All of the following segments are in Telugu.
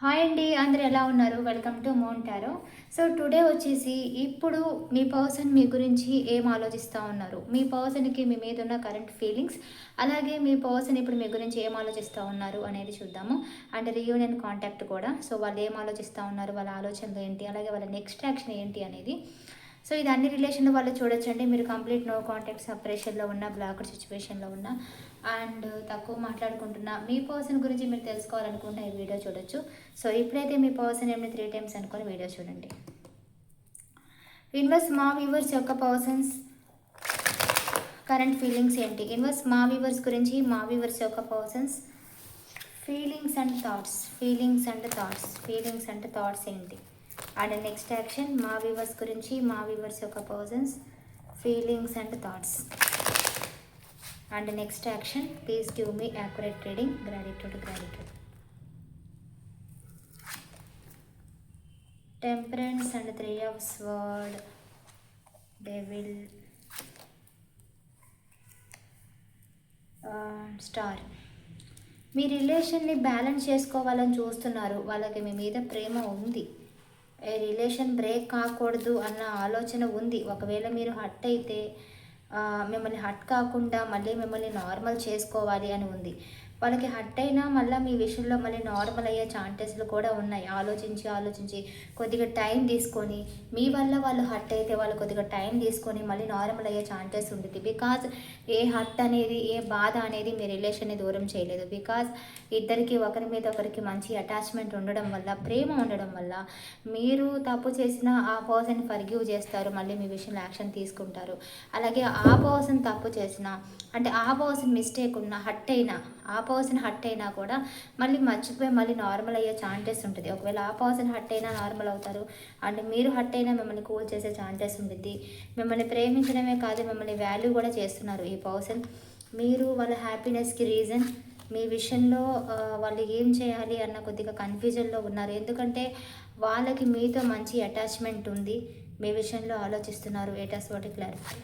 హాయ్ అండి, అందరూ ఎలా ఉన్నారు? వెల్కమ్ టు మోంటారో. సో టుడే వచ్చేసి ఇప్పుడు మీ పర్సన్ మీ గురించి ఏం ఆలోచిస్తూ ఉన్నారు, మీ పర్సన్కి మీ మీద ఉన్న కరెంట్ ఫీలింగ్స్, అలాగే మీ పర్సన్ ఇప్పుడు మీ గురించి ఏం ఆలోచిస్తూ ఉన్నారు అనేది చూద్దాము. అండ్ రీయూనియన్ కాంటాక్ట్ కూడా. సో వాళ్ళు ఏం ఆలోచిస్తూ ఉన్నారు, వాళ్ళ ఆలోచనలు ఏంటి, అలాగే వాళ్ళ నెక్స్ట్ యాక్షన్ ఏంటి అనేది. సో ఇది అన్ని రిలేషన్లో వాళ్ళు చూడొచ్చండి. మీరు కంప్లీట్ నో కాంటాక్ట్ సపరేషన్లో ఉన్న, బ్లాక్డ్ సిచ్యువేషన్లో ఉన్న, అండ్ తక్కువ మాట్లాడుకుంటున్న మీ పర్సన్ గురించి మీరు తెలుసుకోవాలనుకుంటే ఈ వీడియో చూడొచ్చు. సో ఇప్పుడైతే మీ పర్సన్ ఏమి 3 టైమ్స్ అనుకొని వీడియో చూడండి. ఇన్వర్స్ మా వ్యూవర్స్ యొక్క పర్సన్స్ కరెంట్ ఫీలింగ్స్ ఏంటి, ఇన్వర్స్ మా వ్యూవర్స్ గురించి మా వ్యూవర్స్ యొక్క persons feelings and thoughts, feelings and thoughts ఏంటి, అండ్ నెక్స్ట్ యాక్షన్ మా వ్యూవర్స్ గురించి మా వ్యూవర్స్ యొక్క persons feelings and thoughts, and next action. Please give మీ accurate reading. Gratitude. Temperance and 3 of Swords, Devil, star. మీ రిలేషన్ని బ్యాలెన్స్ చేసుకోవాలని చూస్తున్నారు. వాళ్ళకి మీ మీద ప్రేమ ఉంది. రిలేషన్ బ్రేక్ కాకూడదు అన్న ఆలోచన ఉంది. ఒకవేళ మీరు హర్ట్ అయితే మిమ్మల్ని హర్ట్ కాకుండా మళ్ళీ మిమ్మల్ని నార్మల్ చేసుకోవాలి అని ఉంది. వాళ్ళకి హర్ట్ అయినా మళ్ళీ మీ విషయంలో మళ్ళీ నార్మల్ అయ్యే ఛాన్సెస్లు కూడా ఉన్నాయి. ఆలోచించి కొద్దిగా టైం తీసుకొని, మీ వల్ల వాళ్ళు హర్ట్ అయితే వాళ్ళు కొద్దిగా టైం తీసుకొని మళ్ళీ నార్మల్ అయ్యే ఛాన్సెస్ ఉంటుంది. బికాజ్ ఏ హర్ట్ అనేది, ఏ బాధ అనేది మీ రిలేషన్ని దూరం చేయలేదు. బికాజ్ ఇద్దరికి ఒకరి మీద ఒకరికి మంచి అటాచ్మెంట్ ఉండడం వల్ల, ప్రేమ ఉండడం వల్ల మీరు తప్పు చేసిన ఆ పర్సన్ ఫర్గివ్ చేస్తారు, మళ్ళీ మీ విషయంలో యాక్షన్ తీసుకుంటారు. అలాగే ఆ పర్సన్ తప్పు చేసిన, అంటే ఆ పర్సన్ మిస్టేక్ ఉన్న, ఆ పర్సన్ హర్ట్ అయినా కూడా మళ్ళీ మర్చిపోయి మళ్ళీ నార్మల్ అయ్యే ఛాన్సెస్ ఉంటుంది. ఒకవేళ ఆ పర్సన్ హర్ట్ అయినా నార్మల్ అవుతారు, అండ్ మీరు హర్ట్ అయినా మిమ్మల్ని కూల్ చేసే ఛాన్సెస్ ఉంటుంది. మిమ్మల్ని ప్రేమించడమే కాదు, మిమ్మల్ని వాల్యూ కూడా చేస్తున్నారు ఈ పర్సన్. మీరు వాళ్ళ హ్యాపీనెస్కి రీజన్. మీ విషయంలో వాళ్ళు ఏం చేయాలి అన్న కొద్దిగా కన్ఫ్యూజన్లో ఉన్నారు. ఎందుకంటే వాళ్ళకి మీతో మంచి అటాచ్మెంట్ ఉంది, మీ విషయంలో ఆలోచిస్తున్నారు. ఏటాస్ వాటి క్లారిఫై.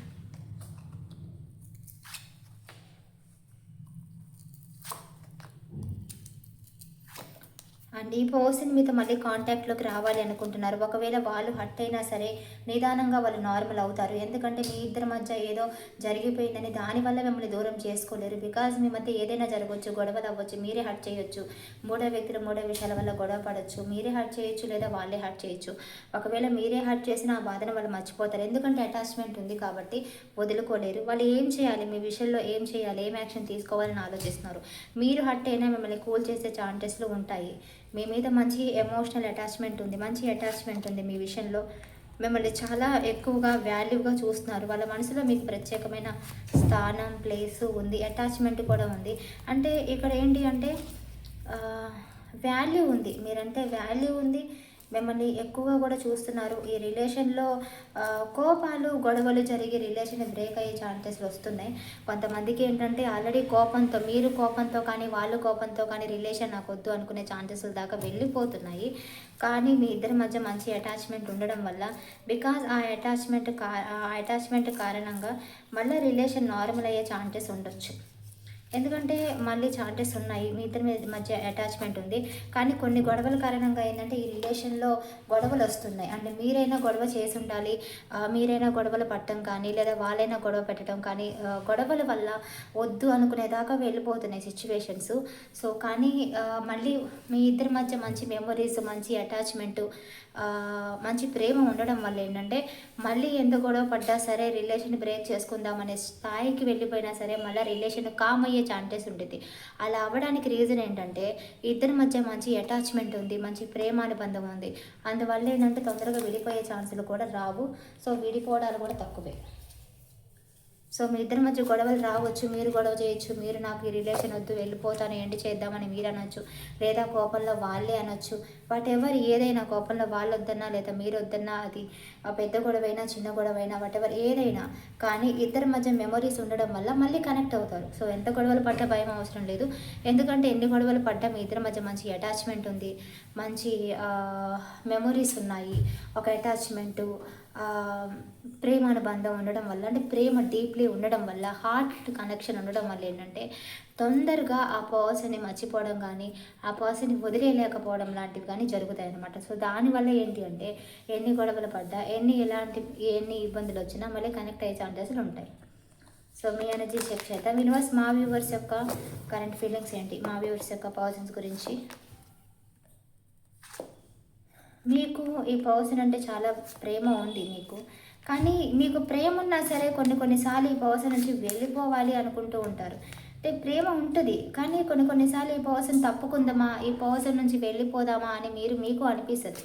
అండ్ ఈ పర్సన్ మీతో మళ్ళీ కాంటాక్ట్లోకి రావాలి అనుకుంటున్నారు. ఒకవేళ వాళ్ళు హర్ట్ అయినా సరే నిదానంగా వాళ్ళు నార్మల్ అవుతారు. ఎందుకంటే మీ ఇద్దరి మధ్య ఏదో జరిగిపోయిందని దానివల్ల మిమ్మల్ని దూరం చేసుకోలేరు. బికాజ్ మీ మధ్య ఏదైనా జరగవచ్చు, గొడవలు అవ్వచ్చు, మీరే హర్ట్ చేయొచ్చు, మూడో వ్యక్తులు మూడో విషయాల వల్ల గొడవ పడవచ్చు, మీరే హర్ట్ చేయొచ్చు లేదా వాళ్ళే హర్ట్ చేయొచ్చు. ఒకవేళ మీరే హర్ట్ చేసిన ఆ బాధను వాళ్ళు మర్చిపోతారు. ఎందుకంటే అటాచ్మెంట్ ఉంది కాబట్టి వదులుకోలేరు. వాళ్ళు ఏం చేయాలి, మీ విషయంలో ఏం చేయాలి, ఏం యాక్షన్ తీసుకోవాలని ఆలోచిస్తున్నారు. మీరు హర్ట్ అయినా మిమ్మల్ని కూల్ చేసే ఛాన్సెస్లు ఉంటాయి. మీ మీద మంచి ఎమోషనల్ అటాచ్మెంట్ ఉంది మీ విషయంలో. మిమ్మల్ని చాలా ఎక్కువగా వాల్యూగా చూస్తున్నారు. వాళ్ళ మనసులో మీకు ప్రత్యేకమైన స్థానం, ప్లేసు ఉంది, అటాచ్మెంట్ కూడా ఉంది. అంటే ఇక్కడ ఏంటి అంటే వాల్యూ ఉంది, మీరంటే వాల్యూ ఉంది, మిమ్మల్ని ఎక్కువగా కూడా చూస్తున్నారు. ఈ రిలేషన్లో కోపాలు, గొడవలు జరిగి రిలేషన్ బ్రేక్ అయ్యే ఛాన్సెస్లు వస్తున్నాయి. కొంతమందికి ఏంటంటే ఆల్రెడీ కోపంతో, మీరు కోపంతో కానీ వాళ్ళు కోపంతో కానీ రిలేషన్ నాకు వద్దు అనుకునే ఛాన్సెస్ల దాకా వెళ్ళిపోతున్నాయి. కానీ మీ ఇద్దరి మధ్య మంచి అటాచ్మెంట్ ఉండడం వల్ల, బికాజ్ ఆ అటాచ్మెంట్ కారణంగా మళ్ళీ రిలేషన్ నార్మల్ అయ్యే ఛాన్సెస్ ఉండొచ్చు. ఎందుకంటే మళ్ళీ ఛాన్సెస్ ఉన్నాయి, మీ ఇద్దరి మధ్య అటాచ్మెంట్ ఉంది. కానీ కొన్ని గొడవల కారణంగా ఏంటంటే ఈ రిలేషన్లో గొడవలు వస్తున్నాయి. అంటే మీరైనా గొడవ చేసి ఉండాలి, మీరైనా గొడవలు పట్టడం కానీ, లేదా వాళ్ళైనా గొడవ పెట్టడం కానీ, గొడవల వల్ల వద్దు అనుకునేదాకా వెళ్ళిపోతున్నాయి సిచ్యువేషన్స్. సో కానీ మళ్ళీ మీ ఇద్దరి మధ్య మంచి మెమొరీస్, మంచి అటాచ్మెంటు, మంచి ప్రేమ ఉండడం వల్ల ఏంటంటే మళ్ళీ ఎంత గొడవ పడ్డా సరే రిలేషన్ బ్రేక్ చేసుకుందామనే స్థాయికి వెళ్ళిపోయినా సరే మళ్ళీ రిలేషన్ కామ్ అయ్యే ఛాన్సెస్ ఉంటుంది. అలా అవ్వడానికి రీజన్ ఏంటంటే ఇద్దరి మధ్య మంచి అటాచ్మెంట్ ఉంది, మంచి ప్రేమ అనుబంధం ఉంది. అందువల్ల ఏంటంటే తొందరగా విడిపోయే ఛాన్సులు కూడా రావు. సో విడిపోవడాలు కూడా తక్కువే. సో మీ ఇద్దరి మధ్య గొడవలు రావచ్చు, మీరు గొడవ చేయొచ్చు, మీరు నాకు ఈ రిలేషన్ వద్దు వెళ్ళిపోతాను ఎండ్ చేద్దామని మీరు అనొచ్చు, లేదా కోపంలో వాళ్ళే అనొచ్చు. బట్ ఎవరు ఏదైనా కోపంలో వాళ్ళు వద్దన్నా లేదా మీరు వద్దన్నా, అది పెద్ద గొడవైనా చిన్న గొడవైనా వాటెవర్ ఏదైనా కానీ ఇద్దరి మధ్య మెమొరీస్ ఉండడం వల్ల మళ్ళీ కనెక్ట్ అవుతారు. సో ఎంత గొడవలు పడ్డా భయం అవసరం లేదు. ఎందుకంటే ఎన్ని గొడవలు పడ్డా మీ ఇద్దరి మధ్య మంచి అటాచ్మెంట్ ఉంది, మంచి మెమొరీస్ ఉన్నాయి, ఒక అటాచ్మెంటు, ప్రేమ అనుబంధం ఉండడం వల్ల, అంటే ప్రేమ డీప్లీ ఉండడం వల్ల, హార్ట్ కనెక్షన్ ఉండడం వల్ల ఏంటంటే తొందరగా ఆ పర్సన్ని మర్చిపోవడం కానీ, ఆ పర్సన్ని వదిలేయలేకపోవడం లాంటివి కానీ జరుగుతాయి అన్నమాట. సో దానివల్ల ఏంటి అంటే ఎన్ని గొడవలు పడ్డా, ఎన్ని ఇబ్బందులు వచ్చినా మళ్ళీ కనెక్ట్ అయ్యే ఛాన్సెస్లు ఉంటాయి. సో మీ ఎనర్జీ చెక్ చేద్దాం. యూనివర్స్ మా వ్యూవర్స్ యొక్క కరెంట్ ఫీలింగ్స్ ఏంటి, మా వ్యూవర్స్ యొక్క పర్సన్స్ గురించి. మీకు ఈ పర్సన్ అంటే చాలా ప్రేమ ఉంది మీకు, కానీ మీకు ప్రేమ ఉన్నా సరే కొన్నిసార్లు ఈ పర్సన్ నుంచి వెళ్ళిపోవాలి అనుకుంటూ ఉంటారు. అంటే ప్రేమ ఉంటుంది, కానీ కొన్నిసార్లు ఈ పర్సన్ తప్పుకుందామా, ఈ పర్సన్ నుంచి వెళ్ళిపోదామా అని మీకు అనిపిస్తుంది.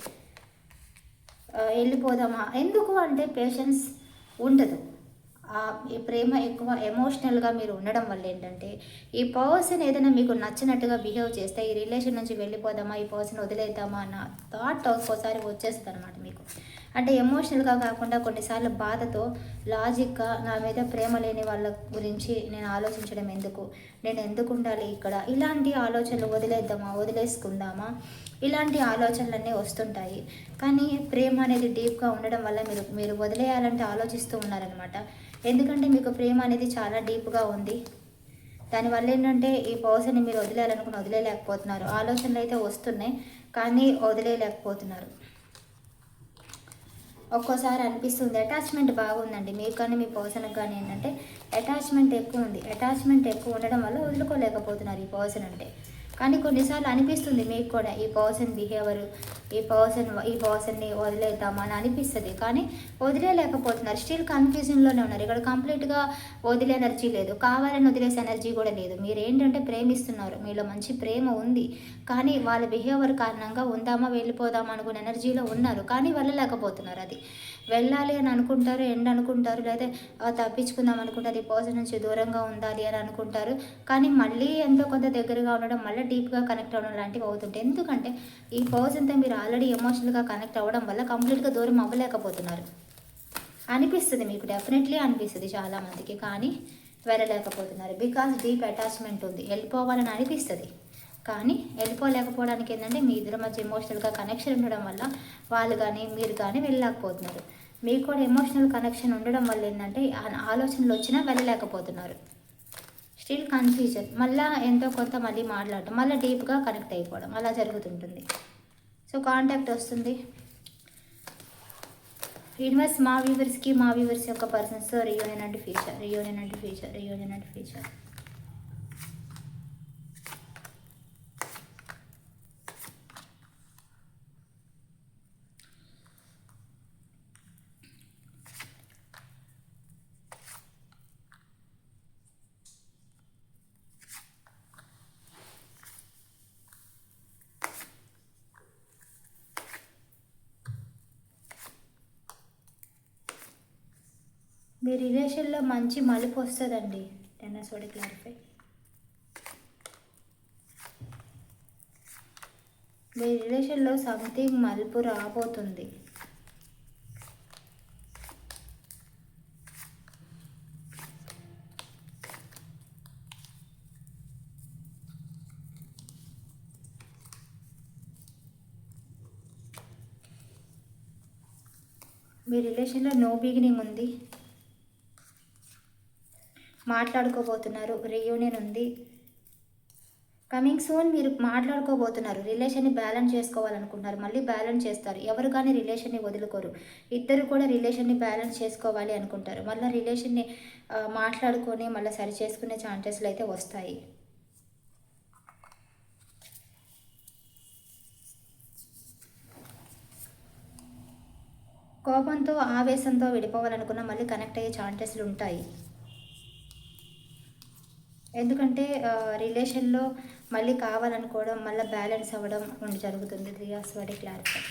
వెళ్ళిపోదామా, ఎందుకు అంటే పేషెన్స్ ఉండదు. ఈ ప్రేమ ఎక్కువ ఎమోషనల్గా మీరు ఉండడం వల్ల ఏంటంటే ఈ పర్సన్ ఏదైనా మీకు నచ్చినట్టుగా బిహేవ్ చేస్తే ఈ రిలేషన్ నుంచి వెళ్ళిపోదామా, ఈ పర్సన్ వదిలేద్దామా అన్న థాట్ ఒక్కోసారి వచ్చేస్తుంది అనమాట మీకు. అంటే ఎమోషనల్గా కాకుండా కొన్నిసార్లు బాధతో, లాజిక్గా నా మీద ప్రేమ లేని వాళ్ళ గురించి నేను ఆలోచించడం ఎందుకు, నేను ఎందుకు ఉండాలి ఇక్కడ, ఇలాంటి ఆలోచనలు వదిలేసుకుందామా, ఇలాంటి ఆలోచనలన్నీ వస్తుంటాయి. కానీ ప్రేమ అనేది డీప్గా ఉండడం వల్ల మీరు వదిలేయాలంటే ఆలోచిస్తూ ఉన్నారనమాట. ఎందుకంటే మీకు ప్రేమ అనేది చాలా డీప్గా ఉంది. దానివల్ల ఏంటంటే ఈ పర్సన్ని మీరు వదిలేయలేకపోతున్నారు. ఆలోచనలు అయితే వస్తున్నాయి, కానీ వదిలేయలేకపోతున్నారు. ఒక్కోసారి అనిపిస్తుంది అటాచ్మెంట్ బాగుందండి మీకు కానీ మీ పర్సన్కి కానీ ఏంటంటే అటాచ్మెంట్ ఎక్కువ ఉంది. అటాచ్మెంట్ ఎక్కువ ఉండడం వల్ల వదులుకోలేకపోతున్నారు ఈ పర్సన్ అంటే. కానీ కొన్నిసార్లు అనిపిస్తుంది మీకు కూడా ఈ పర్సన్ బిహేవియర్, ఈ పర్సన్ని వదిలేద్దామని అనిపిస్తుంది, కానీ వదిలేయలేకపోతున్నారు. స్టిల్ కన్ఫ్యూజన్లోనే ఉన్నారు. ఇక్కడ కంప్లీట్గా వదిలే ఎనర్జీ లేదు, కావాలని వదిలేసే ఎనర్జీ కూడా లేదు. మీరు ఏంటంటే ప్రేమిస్తున్నారు, మీలో మంచి ప్రేమ ఉంది, కానీ వాళ్ళ బిహేవియర్ కారణంగా ఉందామా వెళ్ళిపోదామా అనుకునే ఎనర్జీలో ఉన్నారు, కానీ వెళ్ళలేకపోతున్నారు. అది వెళ్ళాలి అని అనుకుంటారు, అనుకుంటారు, లేదా తప్పించుకుందాం అనుకుంటారు, ఈ పర్సన్ నుంచి దూరంగా ఉండాలి అని అనుకుంటారు, కానీ మళ్ళీ ఎంతో కొంత దగ్గరగా ఉండడం, మళ్ళీ డీప్గా కనెక్ట్ అవ్వడం లాంటివి అవుతుంటాయి. ఎందుకంటే ఈ పర్సన్తో మీరు ఆల్రెడీ ఎమోషనల్గా కనెక్ట్ అవ్వడం వల్ల కంప్లీట్గా దూరం అవ్వలేకపోతున్నారు. అనిపిస్తుంది మీకు, డెఫినెట్లీ అనిపిస్తుంది చాలామందికి, కానీ వెళ్ళలేకపోతున్నారు. బికాస్ డీప్ అటాచ్మెంట్ ఉంది. వెళ్ళిపోవాలని అనిపిస్తుంది, కానీ వెళ్ళిపోలేకపోవడానికి ఏంటంటే మీ ఇద్దరి మధ్య ఎమోషనల్గా కనెక్షన్ ఉండడం వల్ల వాళ్ళు కానీ మీరు కానీ వెళ్ళలేకపోతున్నారు. మీకు కూడా ఎమోషనల్ కనెక్షన్ ఉండడం వల్ల ఏంటంటే ఆలోచనలు వచ్చినా వెళ్ళలేకపోతున్నారు. స్టిల్ కన్ఫ్యూజన్, మళ్ళీ ఎంతో కొంత మళ్ళీ మాట్లాడటం, మళ్ళీ డీప్గా కనెక్ట్ అయిపోవడం అలా జరుగుతుంటుంది. సో కాంటాక్ట్ వస్తుంది. యూనివర్స్ మా వ్యూవర్స్ యొక్క పర్సన్స్ రియూనియన్ అండ్ ఫ్యూచర్. మీ రిలేషన్లో మంచి మలుపు వస్తుందండి. టెన్నర్స్ క్లారిఫై. మీ రిలేషన్లో సంథింగ్ మలుపు రాబోతుంది. మీ రిలేషన్లో నో బిగినింగ్ ఉంది, మాట్లాడుకోబోతున్నారు, రీయూనియన్ ఉంది, కమింగ్ సూన్ మీరు మాట్లాడుకోబోతున్నారు. రిలేషన్ని బ్యాలెన్స్ చేసుకోవాలనుకుంటున్నారు, మళ్ళీ బ్యాలెన్స్ చేస్తారు. ఎవరు కానీ రిలేషన్ని వదులుకోరు, ఇద్దరు కూడా రిలేషన్ని బ్యాలెన్స్ చేసుకోవాలి అనుకుంటారు. మళ్ళీ రిలేషన్ని మాట్లాడుకొని మళ్ళీ సరి చేసుకునే ఛాన్సెస్లు అయితే వస్తాయి. కోపంతో ఆవేశంతో విడిపోవాలనుకున్న మళ్ళీ కనెక్ట్ అయ్యే ఛాన్సెస్లు ఉంటాయి. ఎందుకంటే రిలేషన్లో మళ్ళీ కావాలనుకోవడం, మళ్ళీ బ్యాలెన్స్ అవ్వడం జరుగుతుంది. రియాస్వాడి క్లారిఫై.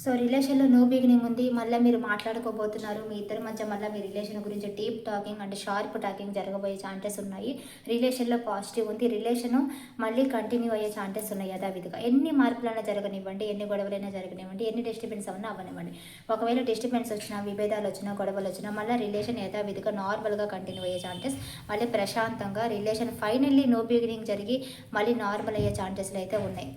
సో రిలేషన్లో నో బిగినింగ్ ఉంది. మళ్ళీ మీరు మాట్లాడుకోబోతున్నారు. మీ ఇద్దరి మధ్య మళ్ళీ మీ రిలేషన్ గురించి డీప్ టాకింగ్ అంటే షార్ప్ టాకింగ్ జరగబోయే ఛాన్సెస్ ఉన్నాయి. రిలేషన్లో పాజిటివ్ ఉంది. రిలేషను మళ్ళీ కంటిన్యూ అయ్యే ఛాన్సెస్ ఉన్నాయి యథావిధిగా. ఎన్ని మార్పులైనా జరగనివ్వండి, ఎన్ని గొడవలైనా జరగనివ్వండి, ఎన్ని డిస్టర్బెన్స్ అవన్నా అవ్వనివ్వండి. ఒకవేళ డిస్టర్బెన్స్ వచ్చినా, విభేదాలు వచ్చినా, గొడవలు వచ్చినా మళ్ళీ రిలేషన్ యథావిధిగా నార్మల్గా కంటిన్యూ అయ్యే ఛాన్సెస్, మళ్ళీ ప్రశాంతంగా రిలేషన్ ఫైనల్లీ నో బిగినింగ్ జరిగి మళ్ళీ నార్మల్ అయ్యే ఛాన్సెస్లు అయితే ఉన్నాయి.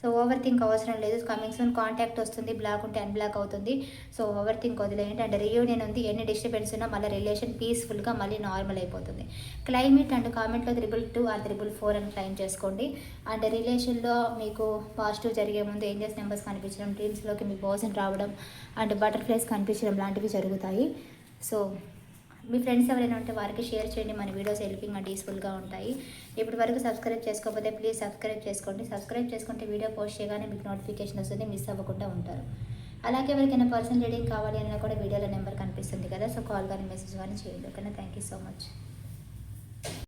సో ఓవర్ థింక్ అవసరం లేదు. కమింగ్ సూన్ కాంటాక్ట్ వస్తుంది. బ్లాక్ ఉంటే అన్బ్లాక్ అవుతుంది. సో ఓవర్ థింక్ వదిలేయండి. అండ్ రీయూనియన్ ఉంది. ఎన్ని డిస్టర్బెన్స్ ఉన్నా మళ్ళీ రిలేషన్ పీస్ఫుల్గా మళ్ళీ నార్మల్ అయిపోతుంది. క్లైమేట్ అండ్ కామెంట్లో 222 ఆర్ 444 అని క్లైమ్ చేసుకోండి. అండ్ రిలేషన్లో మీకు పాజిటివ్ జరిగే ముందు ఏంజల్స్ నెంబర్స్ కనిపించడం, డ్రీమ్స్లోకి మీ పర్సన్ రావడం అండ్ బటర్ఫ్లైస్ కనిపించడం లాంటివి జరుగుతాయి. సో మీ ఫ్రెండ్స్ ఎవరైనా ఉంటే వారికి షేర్ చేయండి. మన వీడియోస్ హెల్పింగ్ అండ్ యూస్ఫుల్గా ఉంటాయి. ఇప్పటి వరకు సబ్స్క్రైబ్ చేసుకోకపోతే ప్లీజ్ సబ్స్క్రైబ్ చేసుకోండి. సబ్స్క్రైబ్ చేసుకుంటే వీడియో పోస్ట్ చేయగానే మీకు నోటిఫికేషన్ వస్తుంది, మిస్ అవ్వకుండా ఉంటారు. అలాగే ఎవరికైనా పర్సనల్ రీడింగ్ కావాలి అన్నా కూడా వీడియోలో నెంబర్ కనిపిస్తుంది కదా, సో కాల్ కానీ మెసేజ్ కానీ చేయండి. ఓకేనా? Thank you so much.